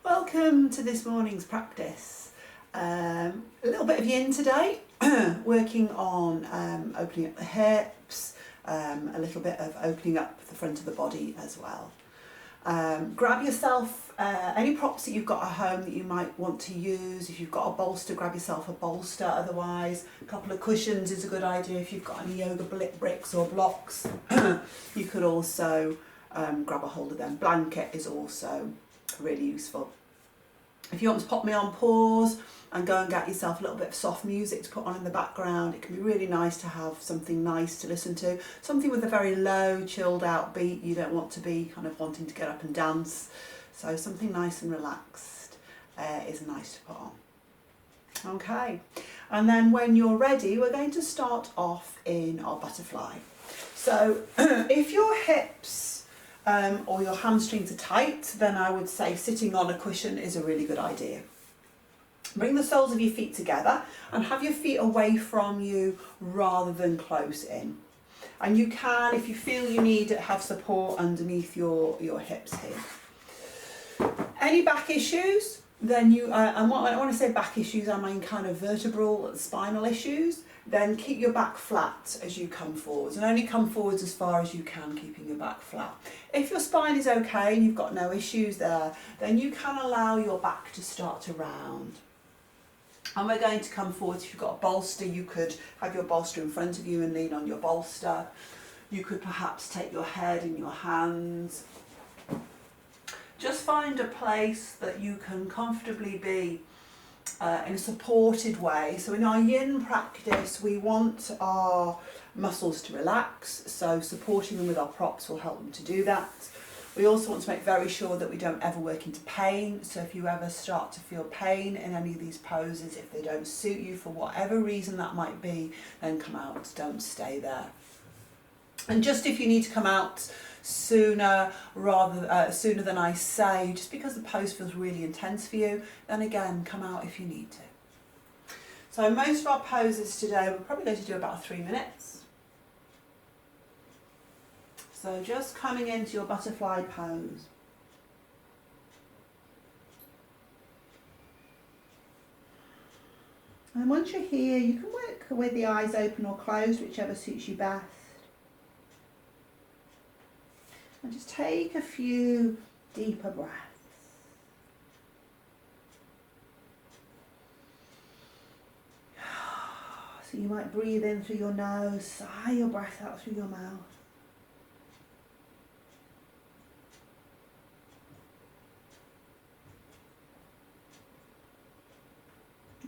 Welcome to this morning's practice. A little bit of yin today, working on opening up the hips, a little bit of opening up the front of the body as well. Grab yourself any props that you've got at home that you might want to use. If you've got a bolster, grab yourself a bolster. Otherwise, a couple of cushions is a good idea. If you've got any yoga bricks or blocks, you could also grab a hold of them. Blanket is also really useful. If you want to pop me on pause and go and get yourself a little bit of soft music to put on in the background, it can be really nice to have something nice to listen to, something with a very low, chilled out beat. You don't want to be kind of wanting to get up and dance, so something nice and relaxed is nice to put on. Okay, and then when you're ready, we're going to start off in our butterfly. So if your hips or your hamstrings are tight, then I would say sitting on a cushion is a really good idea. Bring the soles of your feet together and have your feet away from you rather than close in. And you can, if you feel you need it, have support underneath your hips here. Any back issues, then and when I want to say back issues, I mean kind of vertebral, spinal issues, then keep your back flat as you come forwards, and only come forwards as far as you can, keeping your back flat. If your spine is okay and you've got no issues there, then you can allow your back to start to round. And we're going to come forward. If you've got a bolster, you could have your bolster in front of you and lean on your bolster. You could perhaps take your head in your hands. Just find a place that you can comfortably be in a supported way. So in our yin practice, we want our muscles to relax, so supporting them with our props will help them to do that. We also want to make very sure that we don't ever work into pain, so if you ever start to feel pain in any of these poses, if they don't suit you for whatever reason that might be, then come out, don't stay there. And just if you need to come out sooner than I say, just because the pose feels really intense for you, then again, come out if you need to. So most of our poses today, we're probably going to do about 3 minutes. So just coming into your butterfly pose. And once you're here, you can work with the eyes open or closed, whichever suits you best. And just take a few deeper breaths. So you might breathe in through your nose, sigh your breath out through your mouth.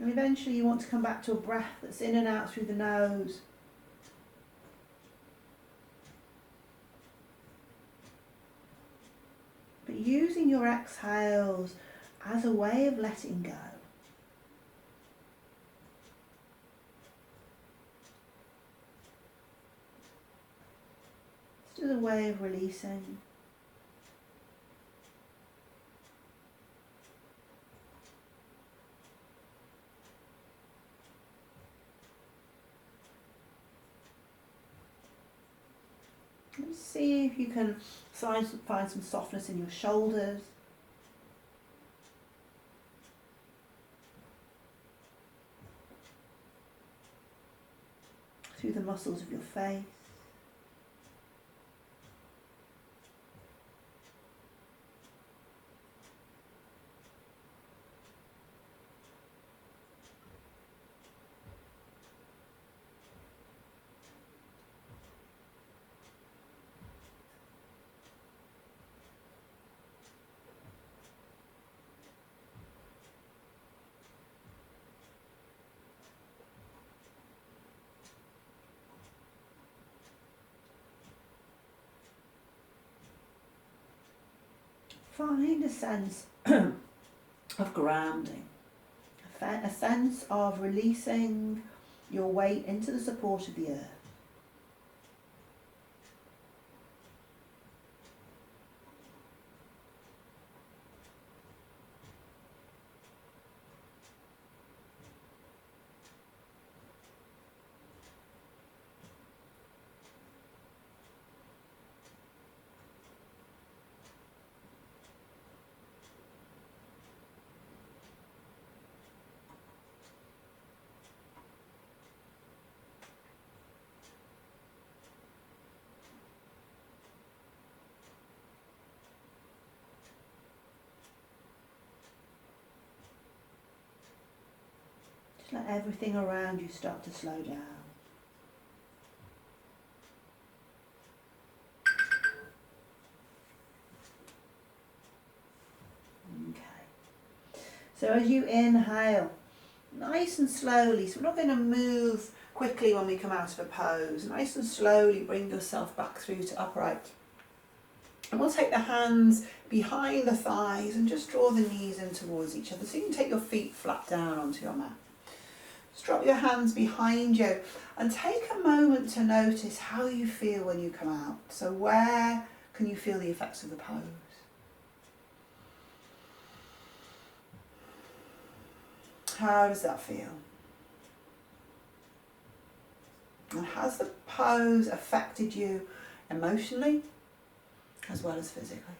And eventually you want to come back to a breath that's in and out through the nose. But using your exhales as a way of letting go. Just as a way of releasing. And see if you can find some softness in your shoulders. Through the muscles of your face. Find a sense of grounding, a sense of releasing your weight into the support of the earth. Let everything around you start to slow down. Okay. So as you inhale, nice and slowly, so we're not going to move quickly when we come out of a pose, nice and slowly bring yourself back through to upright. And we'll take the hands behind the thighs and just draw the knees in towards each other. So you can take your feet flat down onto your mat. Just drop your hands behind you and take a moment to notice how you feel when you come out. So where can you feel the effects of the pose? How does that feel? And has the pose affected you emotionally as well as physically?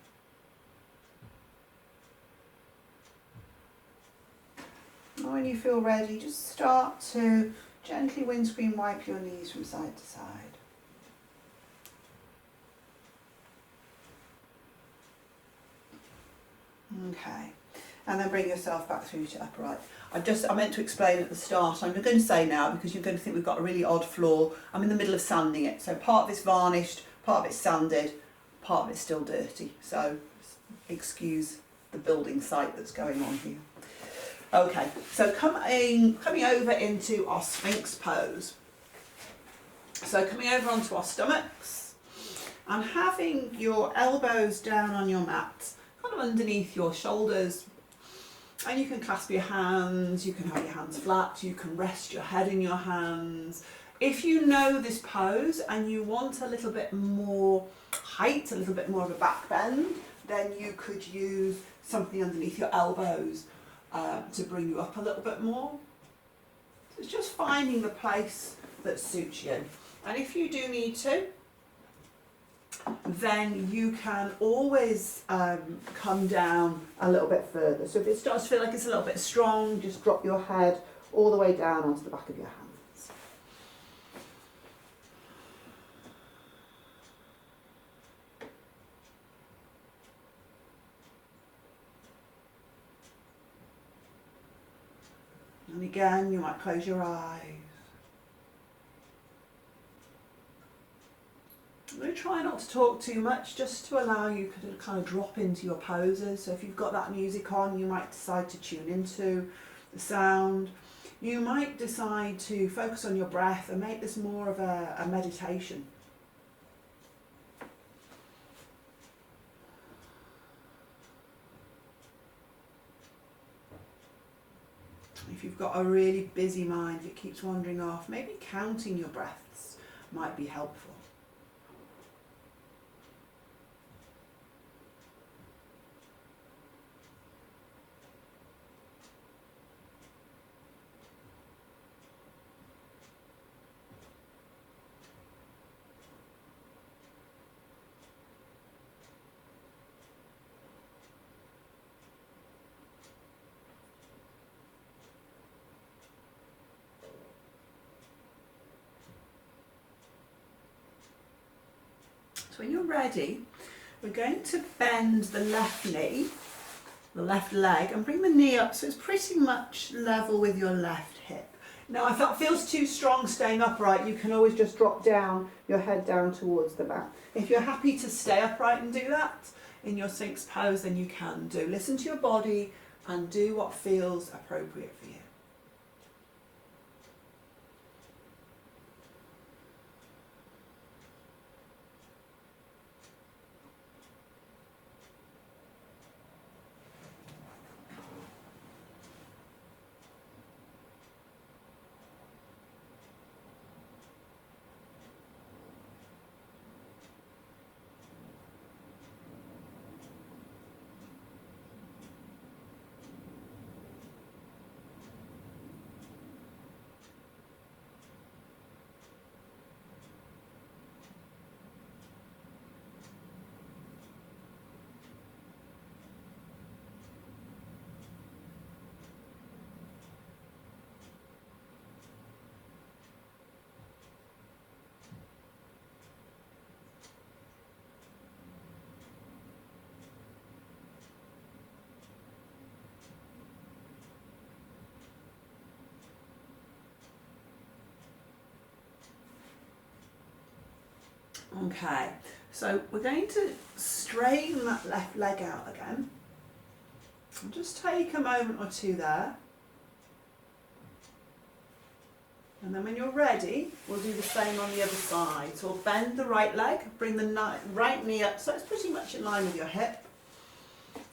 And when you feel ready, just start to gently windscreen wipe your knees from side to side. Okay, and then bring yourself back through to upright. I meant to explain at the start, I'm going to say now because you're going to think we've got a really odd floor. I'm in the middle of sanding it, so part of it's varnished, part of it's sanded, part of it's still dirty, so excuse the building site that's going on here. Okay, so coming over into our Sphinx pose. So coming over onto our stomachs and having your elbows down on your mat, kind of underneath your shoulders. And you can clasp your hands, you can have your hands flat, you can rest your head in your hands. If you know this pose and you want a little bit more height, a little bit more of a back bend, then you could use something underneath your elbows to bring you up a little bit more. So it's just finding the place that suits you. And if you do need to, then you can always come down a little bit further. So if it starts to feel like it's a little bit strong, just drop your head all the way down onto the back of your hands. And again, you might close your eyes. I'm going to try not to talk too much, just to allow you to kind of drop into your poses. So if you've got that music on, you might decide to tune into the sound. You might decide to focus on your breath and make this more of a meditation. If you've got a really busy mind that keeps wandering off, maybe counting your breaths might be helpful. So when you're ready, we're going to bend the left knee, the left leg, and bring the knee up so it's pretty much level with your left hip. Now if that feels too strong staying upright, you can always just drop down your head down towards the mat. If you're happy to stay upright and do that in your Sphinx pose, then you can do. Listen to your body and do what feels appropriate for you. Okay, so we're going to straighten that left leg out again. And just take a moment or two there. And then when you're ready, we'll do the same on the other side. So we'll bend the right leg, bring the right knee up so it's pretty much in line with your hip.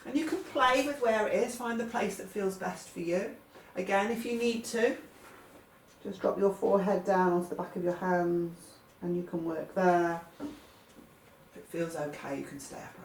And you can play with where it is, find the place that feels best for you. Again, if you need to, just drop your forehead down onto the back of your hands and you can work there. If it feels okay, you can stay upright.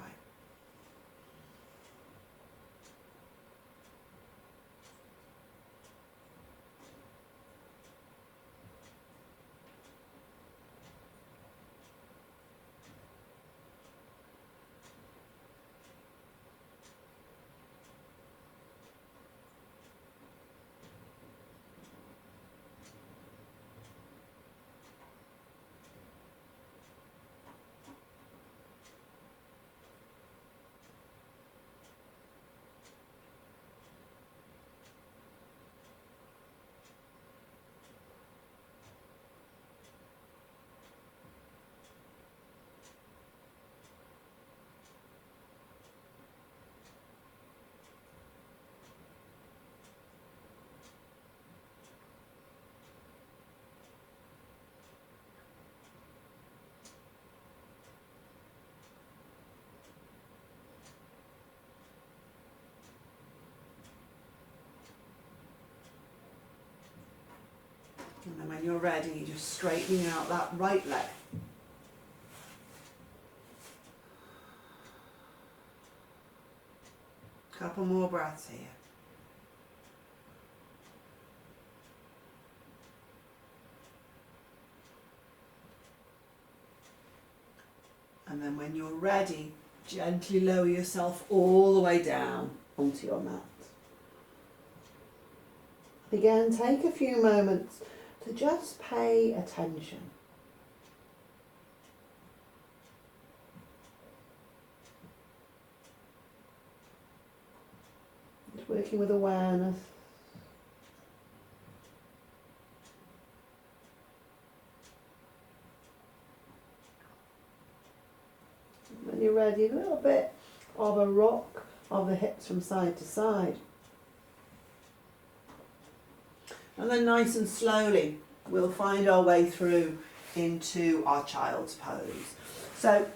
And then when you're ready, you're just straightening out that right leg. Couple more breaths here. And then when you're ready, gently lower yourself all the way down onto your mat. Again, take a few moments to just pay attention. Just working with awareness. When you're ready, a little bit of a rock of the hips from side to side. And then nice and slowly, we'll find our way through into our child's pose. So,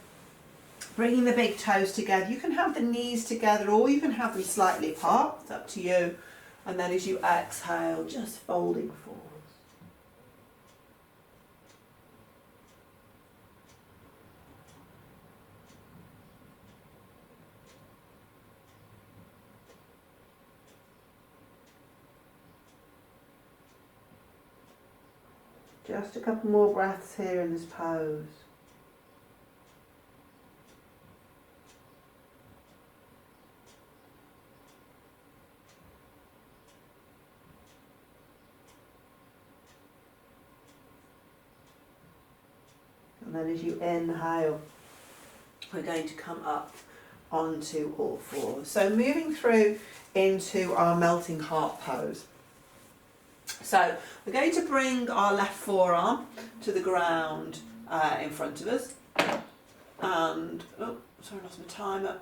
bringing the big toes together, you can have the knees together or you can have them slightly apart, it's up to you. And then as you exhale, just folding forwards. Just a couple more breaths here in this pose. And then as you inhale, we're going to come up onto all fours. So moving through into our melting heart pose. So we're going to bring our left forearm to the ground in front of us. And, oh, sorry, I lost my timer.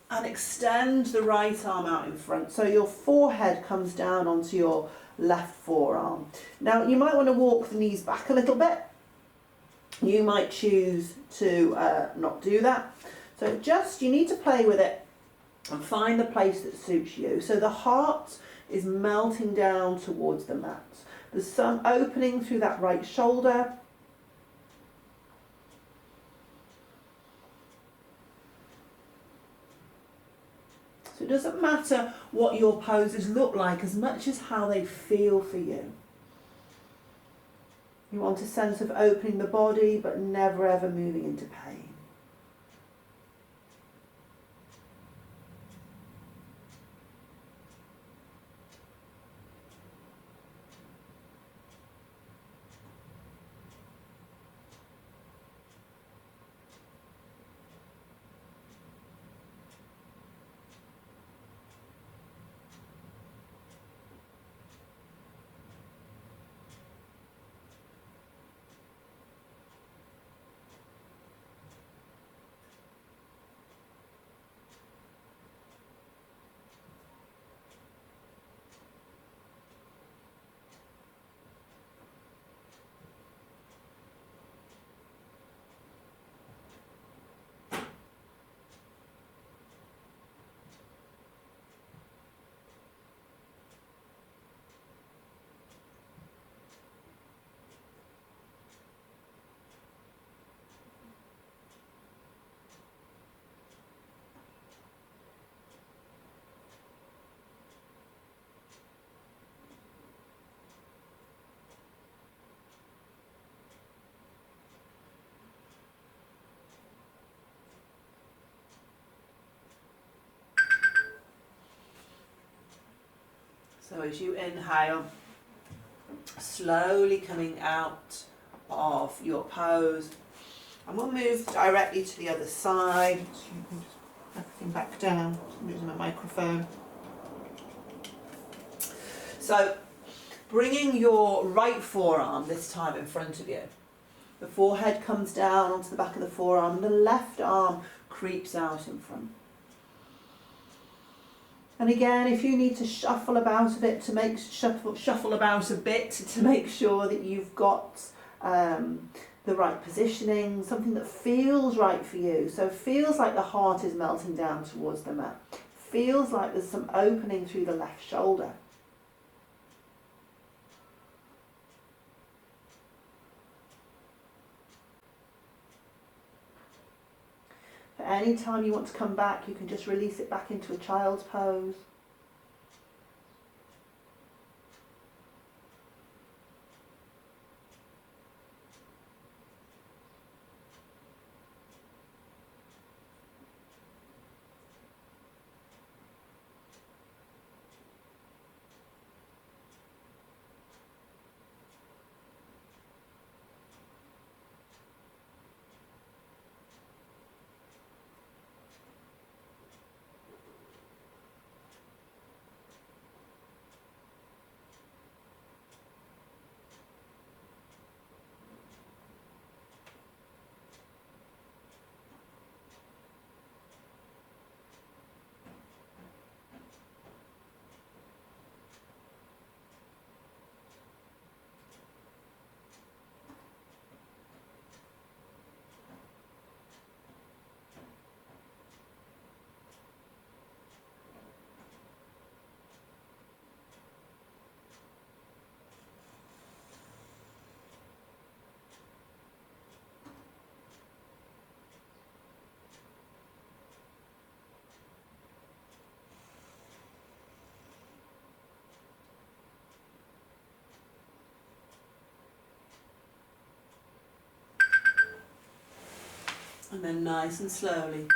And extend the right arm out in front. So your forehead comes down onto your left forearm. Now you might want to walk the knees back a little bit. You might choose to not do that. So just, you need to play with it and find the place that suits you. So the heart is melting down towards the mat. There's some opening through that right shoulder. So it doesn't matter what your poses look like as much as how they feel for you. You want a sense of opening the body but never ever moving into pain. So as you inhale, slowly coming out of your pose, and we'll move directly to the other side. So you can just everything back down. I'm using my microphone. So bringing your right forearm this time in front of you. The forehead comes down onto the back of the forearm and the left arm creeps out in front. And again, if you need to shuffle about a bit to make shuffle about a bit to make sure that you've got the right positioning, something that feels right for you. So feels like the heart is melting down towards the mat. Feels like there's some opening through the left shoulder. Any time you want to come back, you can just release it back into a child's pose. And then nice and slowly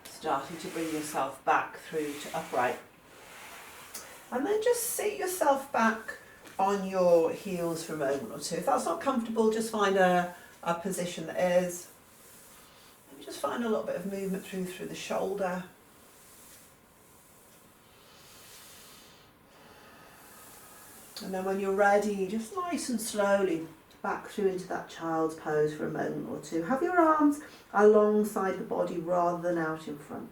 starting to bring yourself back through to upright. And then just seat yourself back on your heels for a moment or two. If that's not comfortable, just find a position that is. Maybe just find a little bit of movement through the shoulder. And then when you're ready, just nice and slowly back through into that child's pose for a moment or two. Have your arms alongside the body rather than out in front.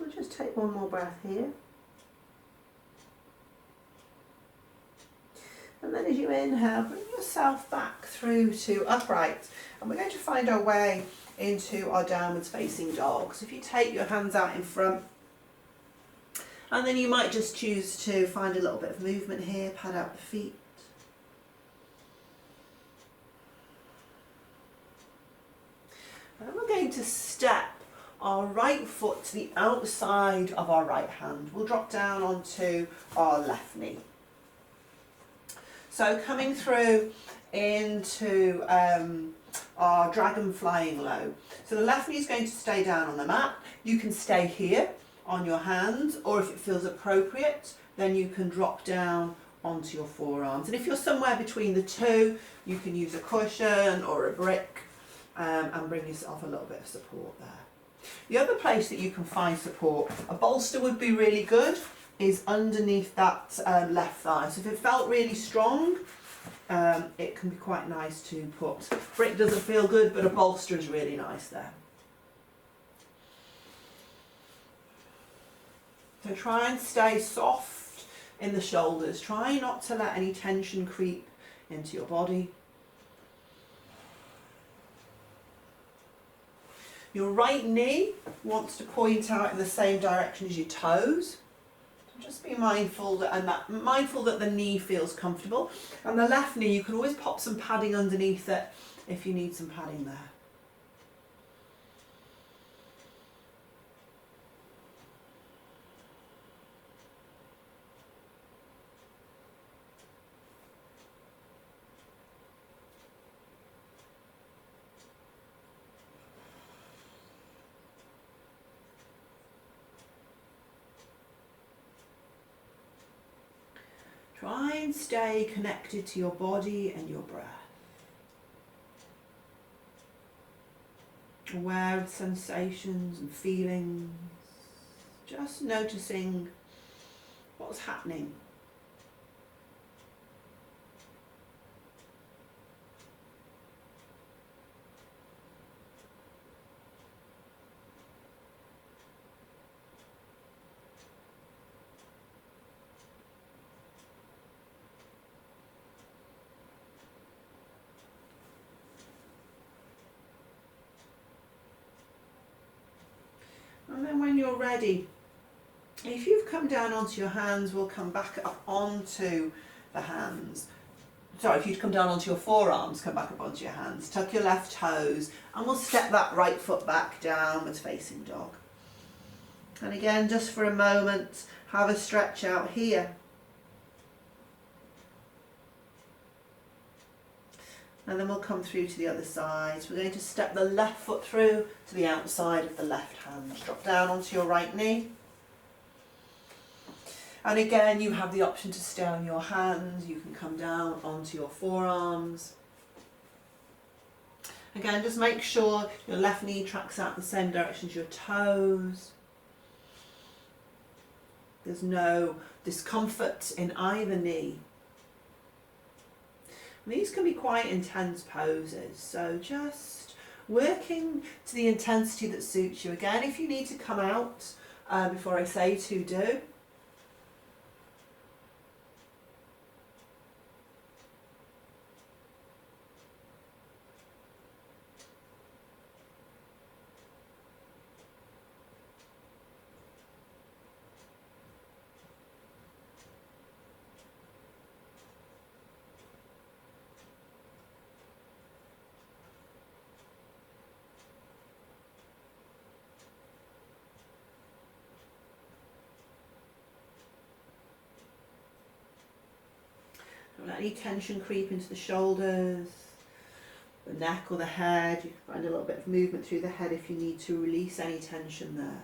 We'll just take one more breath here. And then as you inhale, bring yourself back through to upright. And we're going to find our way into our downwards facing dog. So if you take your hands out in front, and then you might just choose to find a little bit of movement here, pad out the feet. And then we're going to step our right foot to the outside of our right hand. We'll drop down onto our left knee. So coming through into our dragon flying low. So the left knee is going to stay down on the mat. You can stay here on your hands, or if it feels appropriate, then you can drop down onto your forearms. And if you're somewhere between the two, you can use a cushion or a brick and bring yourself a little bit of support there. The other place that you can find support, a bolster would be really good, is underneath that left thigh. So if it felt really strong, it can be quite nice to put. Brick doesn't feel good, but a bolster is really nice there. So try and stay soft in the shoulders. Try not to let any tension creep into your body. Your right knee wants to point out in the same direction as your toes. So just be mindful that the knee feels comfortable. And the left knee, you can always pop some padding underneath it if you need some padding there. Try and stay connected to your body and your breath. Aware of sensations and feelings. Just noticing what's happening. And then when you're ready, if you've come down onto your hands, we'll come back up onto the hands. Sorry, if you'd come down onto your forearms, come back up onto your hands. Tuck your left toes and we'll step that right foot back, downwards facing dog. And again, just for a moment, have a stretch out here. And then we'll come through to the other side. So we're going to step the left foot through to the outside of the left hand. Drop down onto your right knee. And again, you have the option to stay on your hands. You can come down onto your forearms. Again, just make sure your left knee tracks out the same direction as your toes. There's no discomfort in either knee. These can be quite intense poses, so just working to the intensity that suits you. Again, if you need to come out before I say to, do. Don't let any tension creep into the shoulders, the neck or the head. You can find a little bit of movement through the head if you need to release any tension there.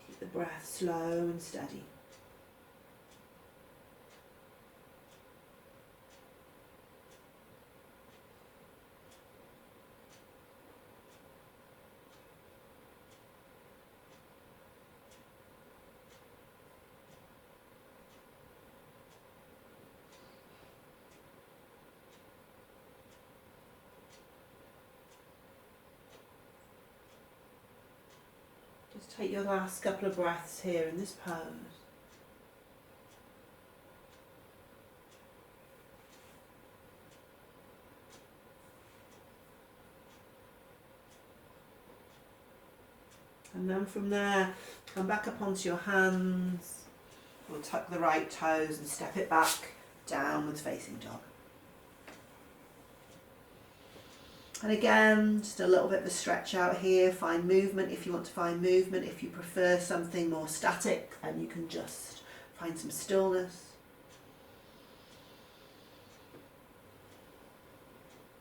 Keep the breath slow and steady. Just take your last couple of breaths here in this pose. And then from there, come back up onto your hands. We'll tuck the right toes and step it back, downwards facing dog. And again, just a little bit of a stretch out here. Find movement if you want to find movement. If you prefer something more static, then you can just find some stillness.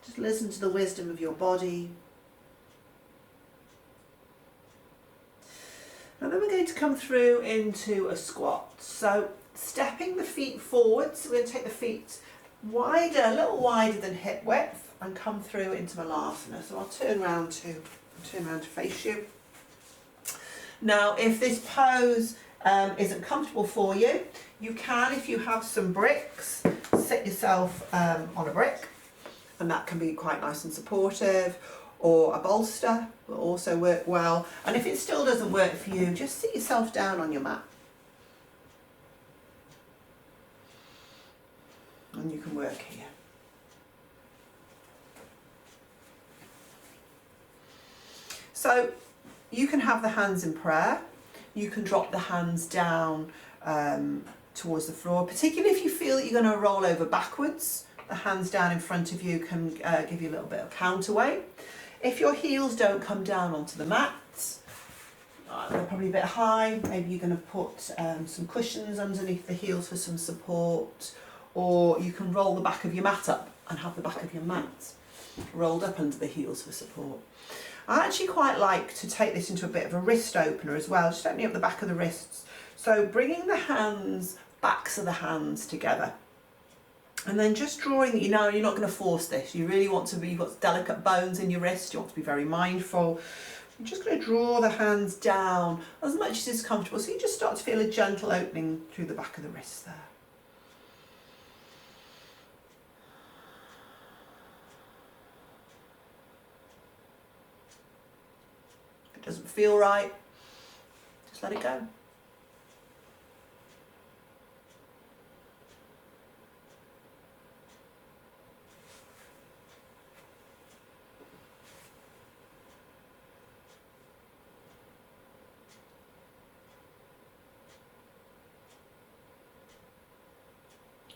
Just listen to the wisdom of your body. And then we're going to come through into a squat. So stepping the feet forwards, we're going to take the feet wider, a little wider than hip width, and come through into Malasana. So I'll turn around to face you. Now, if this pose isn't comfortable for you, you can, if you have some bricks, sit yourself on a brick, and that can be quite nice and supportive, or a bolster will also work well. And if it still doesn't work for you, just sit yourself down on your mat. And you can work here. So you can have the hands in prayer. You can drop the hands down towards the floor, particularly if you feel that you're going to roll over backwards. The hands down in front of you can give you a little bit of counterweight. If your heels don't come down onto the mat, they're probably a bit high, maybe you're going to put some cushions underneath the heels for some support, or you can roll the back of your mat up and have the back of your mat rolled up under the heels for support. I actually quite like to take this into a bit of a wrist opener as well, just opening up the back of the wrists. So bringing the hands, backs of the hands together. And then just drawing, you're not going to force this. You really want to be, you've got delicate bones in your wrist, you want to be very mindful. You're just going to draw the hands down as much as is comfortable. So you just start to feel a gentle opening through the back of the wrist there. If it doesn't feel right, just let it go.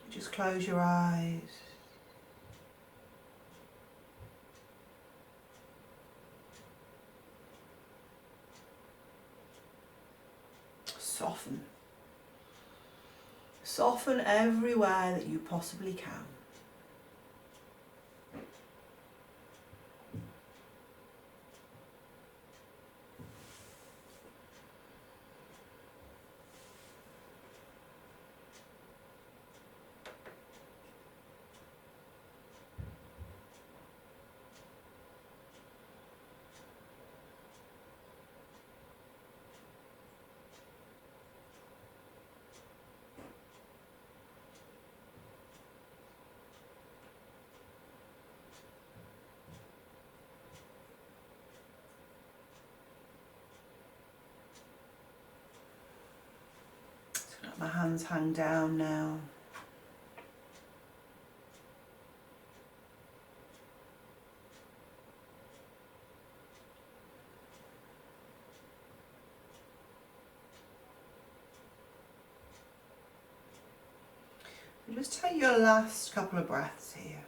Just close your eyes. Soften. Soften everywhere that you possibly can. Let my hands hang down now. Just take your last couple of breaths here.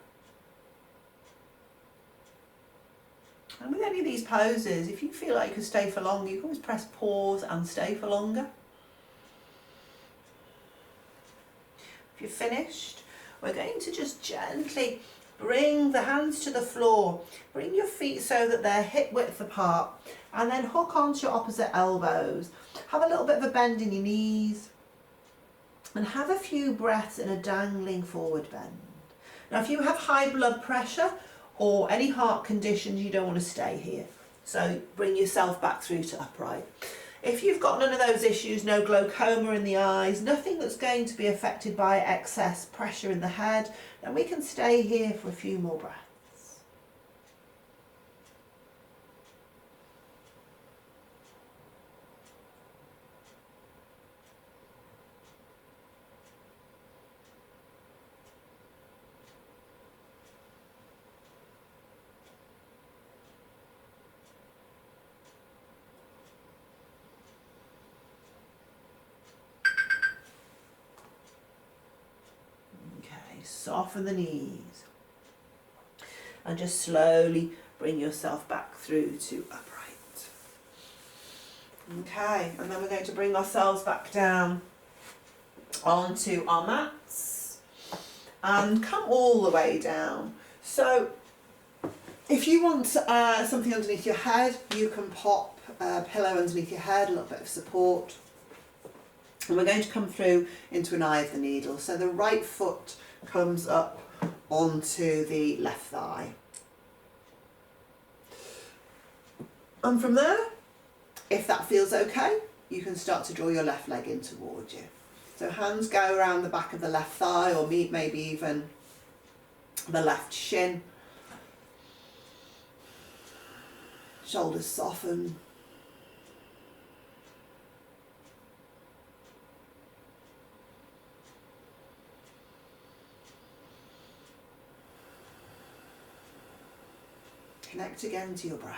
And with any of these poses, if you feel like you can stay for longer, you can always press pause and stay for longer. If you're finished, we're going to just gently bring the hands to the floor. Bring your feet so that they're hip width apart, and then hook onto your opposite elbows. Have a little bit of a bend in your knees. And have a few breaths in a dangling forward bend. Now if you have high blood pressure or any heart conditions, you don't want to stay here. So bring yourself back through to upright. If you've got none of those issues, no glaucoma in the eyes, nothing that's going to be affected by excess pressure in the head, then we can stay here for a few more breaths. Soften the knees and just slowly bring yourself back through to upright. Okay, and then we're going to bring ourselves back down onto our mats and come all the way down. So if you want something underneath your head, you can pop a pillow underneath your head, a little bit of support. And we're going to come through into an eye of the needle. So the right foot comes up onto the left thigh. And from there, if that feels okay, you can start to draw your left leg in towards you. So hands go around the back of the left thigh, or maybe even the left shin. Shoulders soften. Connect again to your breath.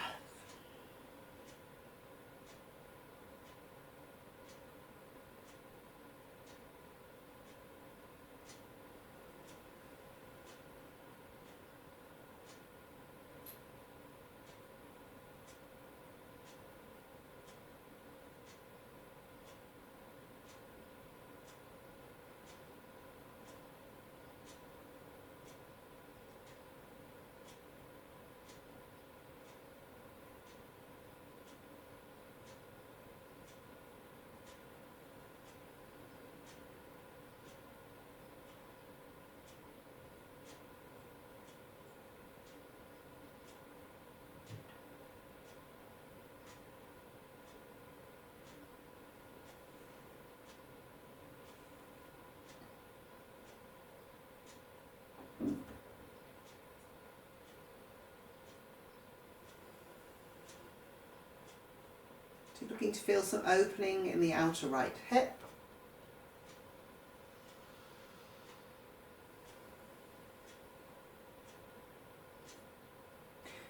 So you're looking to feel some opening in the outer right hip.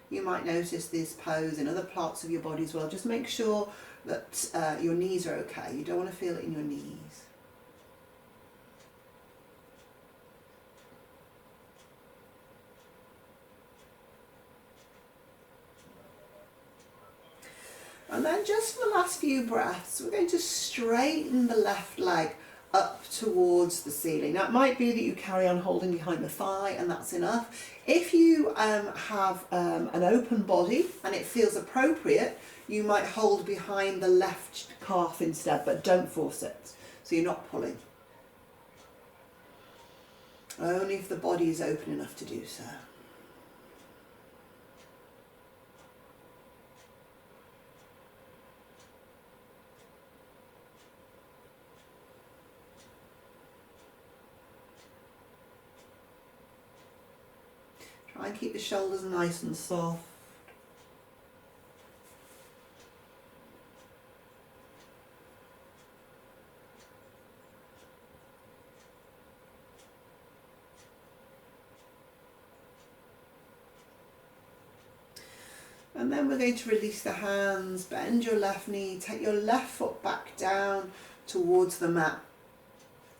You might notice this pose in other parts of your body as well. Just make sure that your knees are okay. You don't want to feel it in your knees. And then just for the last few breaths, we're going to straighten the left leg up towards the ceiling. Now it might be that you carry on holding behind the thigh and that's enough. If you have an open body and it feels appropriate, you might hold behind the left calf instead, but don't force it. So you're not pulling. Only if the body is open enough to do so. Try and keep the shoulders nice and soft. And then we're going to release the hands, bend your left knee, take your left foot back down towards the mat.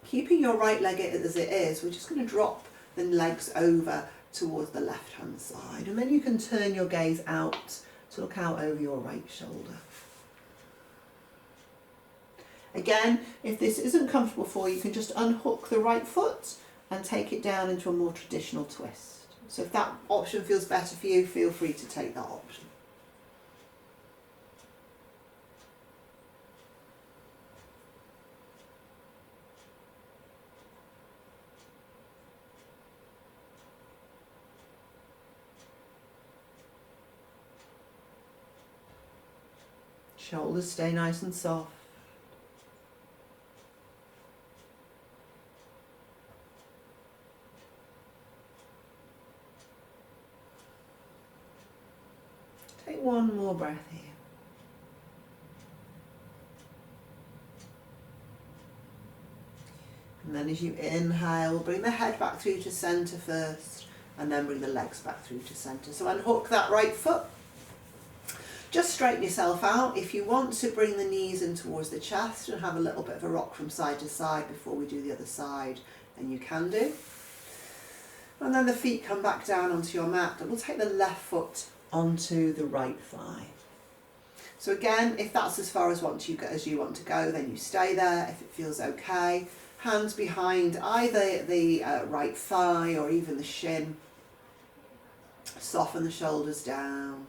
Keeping your right leg as it is, we're just going to drop the legs over towards the left hand side, and then you can turn your gaze out to look out over your right shoulder. Again, if this isn't comfortable for you, you can just unhook the right foot and take it down into a more traditional twist. So if that option feels better for you, feel free to take that option. Shoulders stay nice and soft. Take one more breath here. And then as you inhale, bring the head back through to centre first, and then bring the legs back through to centre. So unhook that right foot. Just straighten yourself out. If you want to bring the knees in towards the chest and have a little bit of a rock from side to side before we do the other side, then you can do. And then the feet come back down onto your mat, and we'll take the left foot onto the right thigh. So again, if that's as far as you want to go, then you stay there. If it feels okay, hands behind either the right thigh or even the shin. Soften the shoulders down.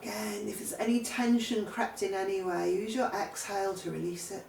Again, if there's any tension crept in anywhere, use your exhale to release it.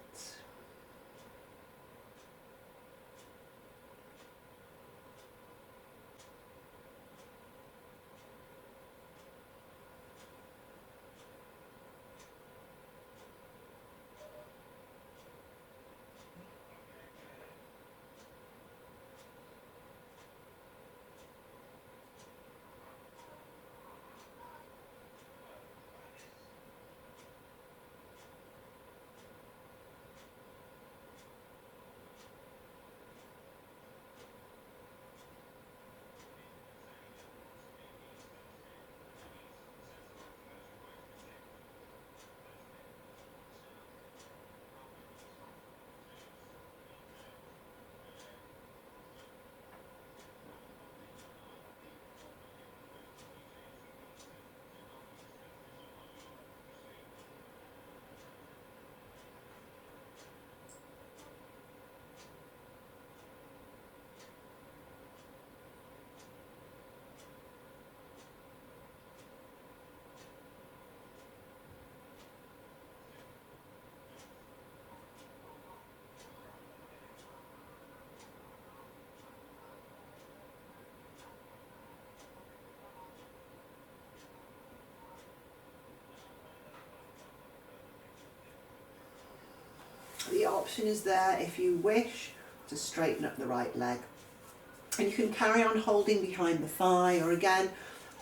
The option is there if you wish to straighten up the right leg. And you can carry on holding behind the thigh, or again,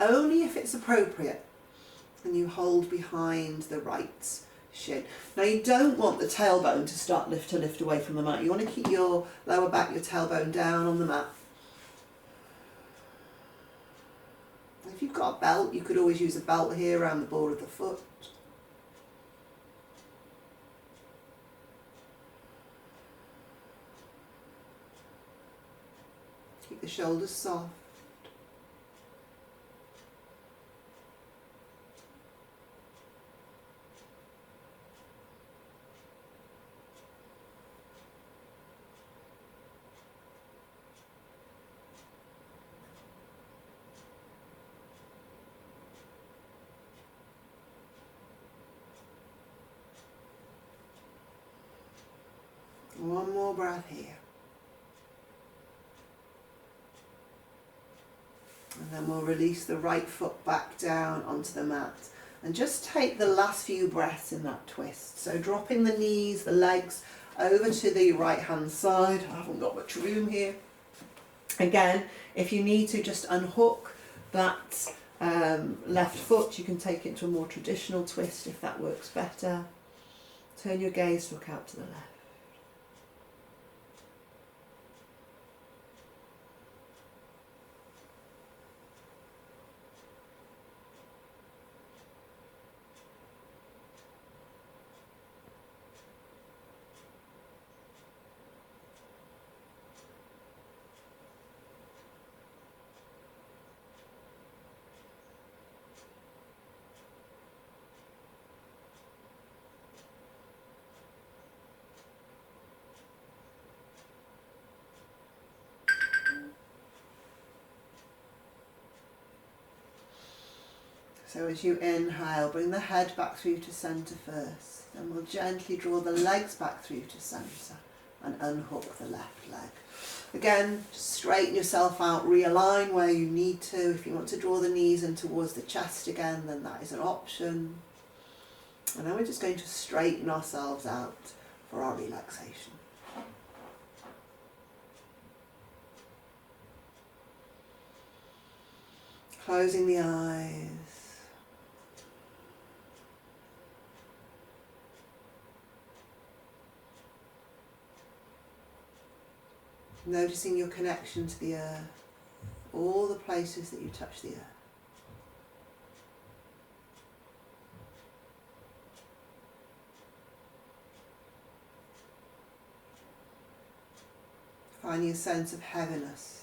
only if it's appropriate, and you hold behind the right shin. Now you don't want the tailbone to start to lift away from the mat. You want to keep your lower back, your tailbone down on the mat. If you've got a belt, you could always use a belt here around the ball of the foot. Keep the shoulders soft. One more breath here. And then we'll release the right foot back down onto the mat. And just take the last few breaths in that twist. So dropping the knees, the legs over to the right hand side. I haven't got much room here. Again, if you need to just unhook that left foot, you can take it to a more traditional twist if that works better. Turn your gaze to look out to the left. So as you inhale, bring the head back through to centre first. Then we'll gently draw the legs back through to centre and unhook the left leg. Again, just straighten yourself out, realign where you need to. If you want to draw the knees in towards the chest again, then that is an option. And then we're just going to straighten ourselves out for our relaxation. Closing the eyes. Noticing your connection to the earth, all the places that you touch the earth. Finding a sense of heaviness.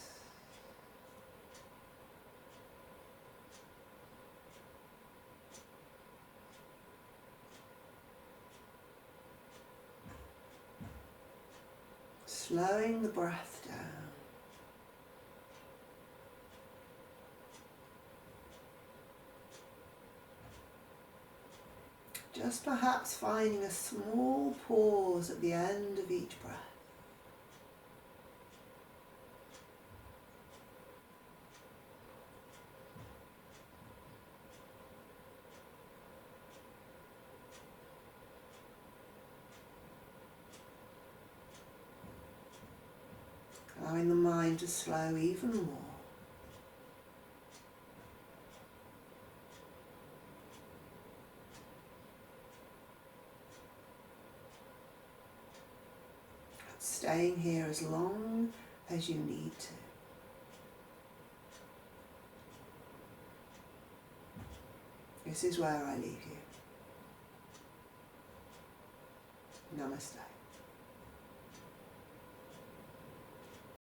Slowing the breath down. Just perhaps finding a small pause at the end of each breath. Allowing the mind to slow even more. Staying here as long as you need to. This is where I leave you. Namaste.